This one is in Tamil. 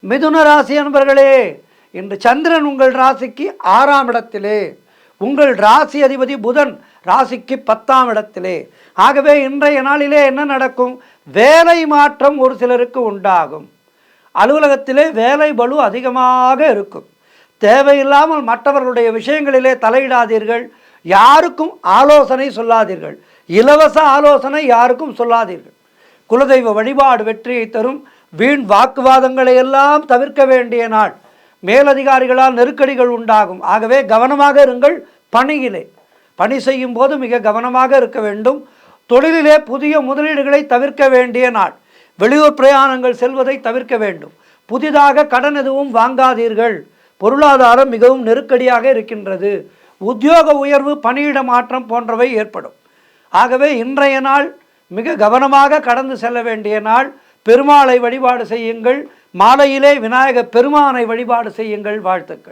மிதுன ராசி அன்பர்களே, இன்று சந்திரன் உங்கள் ராசிக்கு 6ஆம் இடத்திலே, உங்கள் ராசி அதிபதி புதன் ராசிக்கு 10ஆம் இடத்திலே. ஆகவே இன்றைய நாளிலே என்ன நடக்கும்? வேலை மாற்றம் ஒரு சிலருக்கு உண்டாகும். அலுவலகத்திலே வேலை பளு அதிகமாக இருக்கும். தேவையில்லாமல் மற்றவர்களுடைய விஷயங்களிலே தலையிடாதீர்கள். யாருக்கும் ஆலோசனை சொல்லாதீர்கள். இலவச ஆலோசனை யாருக்கும் சொல்லாதீர்கள். குலதெய்வ வழிபாடு வெற்றியை தரும். வீண் வாக்குவாதங்களை எல்லாம் தவிர்க்க வேண்டிய நாள். மேலதிகாரிகளால் நெருக்கடிகள் உண்டாகும். ஆகவே கவனமாக இருங்கள். பணியிலே பணி செய்யும் போது மிக கவனமாக இருக்க வேண்டும். தொழிலிலே புதிய முதலீடுகளை தவிர்க்க வேண்டிய நாள். வெளியூர் பிரயாணங்கள் செல்வதை தவிர்க்க வேண்டும். புதிதாக கடன் எதுவும் வாங்காதீர்கள். பொருளாதாரம் மிகவும் நெருக்கடியாக இருக்கின்றது. உத்தியோக உயர்வு, பணியிட மாற்றம் போன்றவை ஏற்படும். ஆகவே இன்றைய நாள் மிக கவனமாக கடந்து செல்ல வேண்டிய நாள். பெருமாளை வழிபாடு செய்யுங்கள். மாலையிலே விநாயகர் பெருமானை வழிபாடு செய்யுங்கள். வாழ்த்துக்கள்.